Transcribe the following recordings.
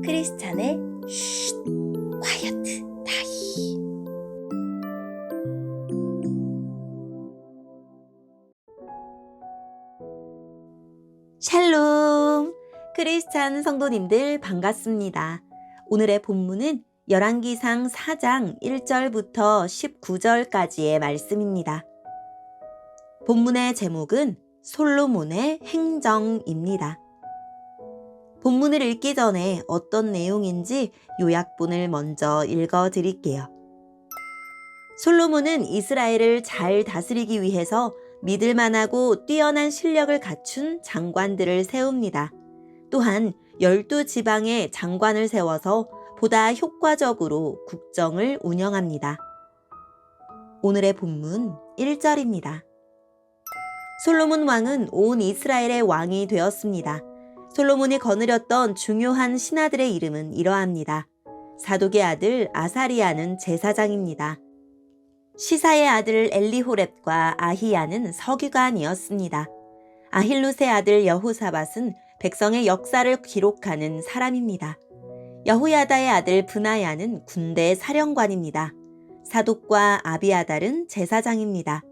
크리스찬의 쉿, 콰이어트 타임. 샬롬! 크리스찬 성도님들 반갑습니다. 오늘의 본문은 열왕기상 4장 1절부터 19절까지의 말씀입니다. 본문의 제목은 솔로몬의 행정입니다. 본문을 읽기 전에 어떤 내용인지 요약본을 먼저 읽어드릴게요. 솔로몬은 이스라엘을 잘 다스리기 위해서 믿을만하고 뛰어난 실력을 갖춘 장관들을 세웁니다. 또한 12지방의 장관을 세워서 보다 효과적으로 국정을 운영합니다. 오늘의 본문 1절입니다. 솔로몬 왕은 온 이스라엘의 왕이 되었습니다. 솔로몬이 거느렸던 중요한 신하들의 이름은 이러합니다. 사독의 아들 아사리야는 제사장입니다. 시사의 아들 엘리호렙과 아히야는 서기관이었습니다. 아힐룻의 아들 여호사밧은 백성의 역사를 기록하는 사람입니다. 여호야다의 아들 브나야는 군대 사령관입니다. 사독과 아비아달은 제사장입니다.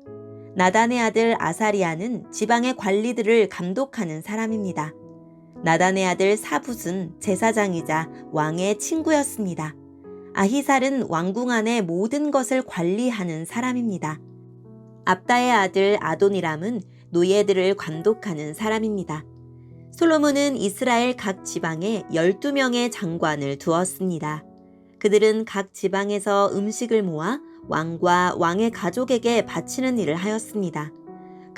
나단의 아들 아사리야는 지방의 관리들을 감독하는 사람입니다. 나단의 아들 사붓은 제사장이자 왕의 친구였습니다. 아히살은 왕궁 안의 모든 것을 관리하는 사람입니다. 압다의 아들 아도니람은 노예들을 감독하는 사람입니다. 솔로몬은 이스라엘 각 지방에 12명의 장관을 두었습니다. 그들은 각 지방에서 음식을 모아 왕과 왕의 가족에게 바치는 일을 하였습니다.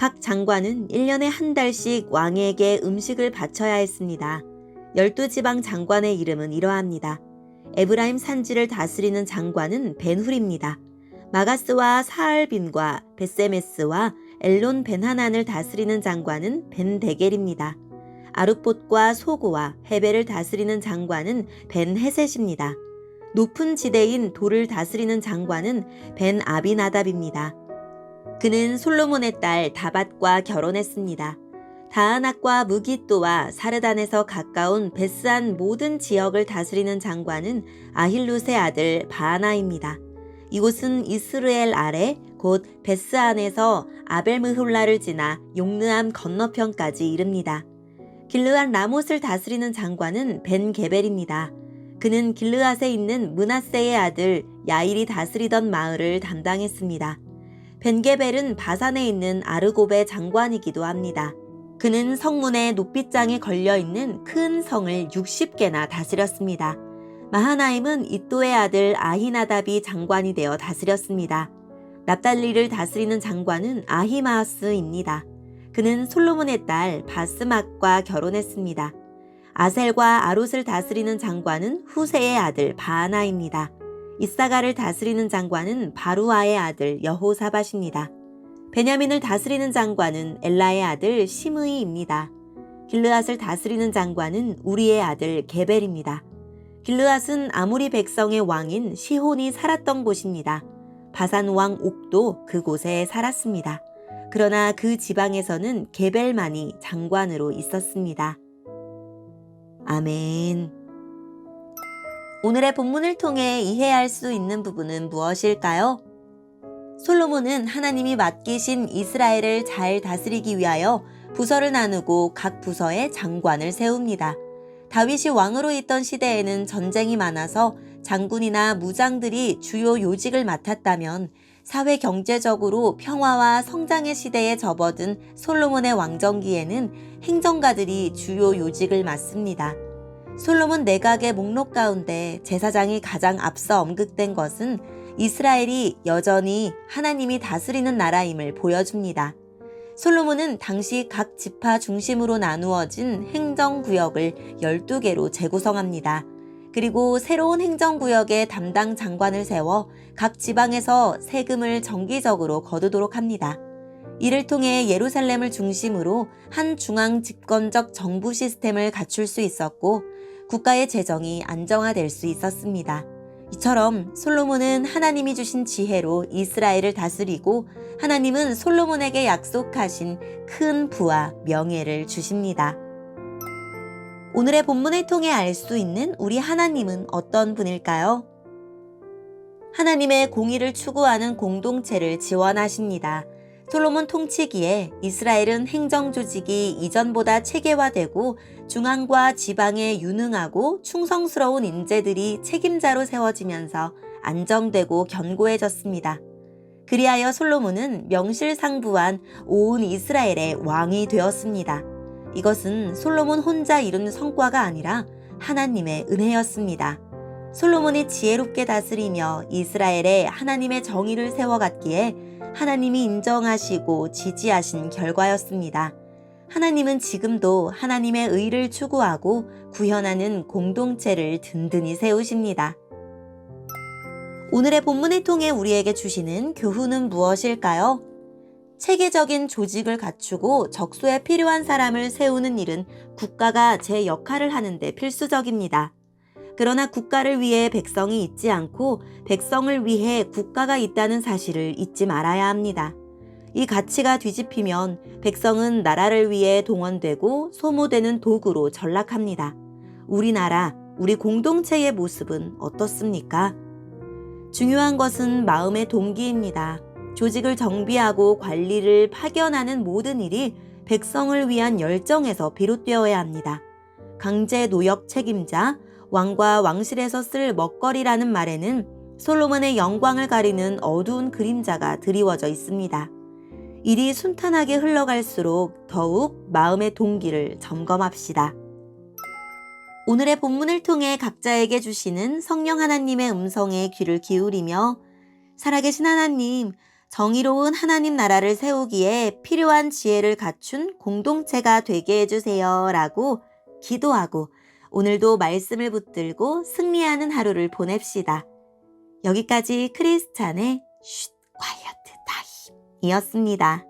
각 장관은 1년에 한 달씩 왕에게 음식을 바쳐야 했습니다. 12지방 장관의 이름은 이러합니다. 에브라임 산지를 다스리는 장관은 벤훌입니다. 마가스와 사알빔과 벳세메스와 엘론 벤하난을 다스리는 장관은 벤데겔입니다. 아룻봇과 소고와 헤벨을 다스리는 장관은 벤헤셋입니다. 높은 지대인 돌을 다스리는 장관은 벤 아비나답입니다. 그는 솔로몬의 딸 다밧과 결혼했습니다. 다아낙과 무깃도와 사르단에서 가까운 베스안 모든 지역을 다스리는 장관은 아힐룻의 아들 바하나입니다. 이곳은 이스르엘 아래 곧 베스안에서 아벨므홀라를 지나 용르암 건너편까지 이릅니다. 길르앗 라못을 다스리는 장관은 벤게벨입니다. 그는 길르앗에 있는 므낫세의 아들 야일이 다스리던 마을을 담당했습니다. 벤게벨은 바산에 있는 아르곱의 장관이기도 합니다. 그는 성문에 높빗장에 걸려있는 큰 성을 60개나 다스렸습니다. 마하나임은 이또의 아들 아히나답이 장관이 되어 다스렸습니다. 납달리를 다스리는 장관은 아히마아스입니다. 그는 솔로몬의 딸 바스맛과 결혼했습니다. 아셀과 아롯을 다스리는 장관은 후세의 아들 바하나입니다. 이사가를 다스리는 장관은 바루아의 아들 여호사밧입니다. 베냐민을 다스리는 장관은 엘라의 아들 시므이입니다. 길르앗을 다스리는 장관은 우리의 아들 게벨입니다. 길르앗은 아모리 백성의 왕인 시혼이 살았던 곳입니다. 바산 왕 옥도 그곳에 살았습니다. 그러나 그 지방에서는 게벨만이 장관으로 있었습니다. 아멘. 오늘의 본문을 통해 이해할 수 있는 부분은 무엇일까요? 솔로몬은 하나님이 맡기신 이스라엘을 잘 다스리기 위하여 부서를 나누고 각 부서에 장관을 세웁니다. 다윗이 왕으로 있던 시대에는 전쟁이 많아서 장군이나 무장들이 주요 요직을 맡았다면 사회 경제적으로 평화와 성장의 시대에 접어든 솔로몬의 왕정기에는 행정가들이 주요 요직을 맡습니다. 솔로몬 내각의 목록 가운데 제사장이 가장 앞서 언급된 것은 이스라엘이 여전히 하나님이 다스리는 나라임을 보여줍니다. 솔로몬은 당시 각 지파 중심으로 나누어진 행정구역을 12개로 재구성합니다. 그리고 새로운 행정구역의 담당 장관을 세워 각 지방에서 세금을 정기적으로 거두도록 합니다. 이를 통해 예루살렘을 중심으로 한 중앙 집권적 정부 시스템을 갖출 수 있었고 국가의 재정이 안정화될 수 있었습니다. 이처럼 솔로몬은 하나님이 주신 지혜로 이스라엘을 다스리고 하나님은 솔로몬에게 약속하신 큰 부와 명예를 주십니다. 오늘의 본문을 통해 알 수 있는 우리 하나님은 어떤 분일까요? 하나님의 공의를 추구하는 공동체를 지원하십니다. 솔로몬 통치기에 이스라엘은 행정조직이 이전보다 체계화되고 중앙과 지방에 유능하고 충성스러운 인재들이 책임자로 세워지면서 안정되고 견고해졌습니다. 그리하여 솔로몬은 명실상부한 온 이스라엘의 왕이 되었습니다. 이것은 솔로몬 혼자 이룬 성과가 아니라 하나님의 은혜였습니다. 솔로몬이 지혜롭게 다스리며 이스라엘에 하나님의 정의를 세워갔기에 하나님이 인정하시고 지지하신 결과였습니다. 하나님은 지금도 하나님의 의를 추구하고 구현하는 공동체를 든든히 세우십니다. 오늘의 본문을 통해 우리에게 주시는 교훈은 무엇일까요? 체계적인 조직을 갖추고 적소에 필요한 사람을 세우는 일은 국가가 제 역할을 하는데 필수적입니다. 그러나 국가를 위해 백성이 있지 않고 백성을 위해 국가가 있다는 사실을 잊지 말아야 합니다. 이 가치가 뒤집히면 백성은 나라를 위해 동원되고 소모되는 도구로 전락합니다. 우리나라, 우리 공동체의 모습은 어떻습니까? 중요한 것은 마음의 동기입니다. 조직을 정비하고 관리를 파견하는 모든 일이 백성을 위한 열정에서 비롯되어야 합니다. 강제 노역 책임자, 왕과 왕실에서 쓸 먹거리라는 말에는 솔로몬의 영광을 가리는 어두운 그림자가 드리워져 있습니다. 일이 순탄하게 흘러갈수록 더욱 마음의 동기를 점검합시다. 오늘의 본문을 통해 각자에게 주시는 성령 하나님의 음성에 귀를 기울이며 살아계신 하나님, 정의로운 하나님 나라를 세우기에 필요한 지혜를 갖춘 공동체가 되게 해주세요 라고 기도하고 오늘도 말씀을 붙들고 승리하는 하루를 보냅시다. 여기까지 크리스찬의 쉿 콰이어트 타임이었습니다.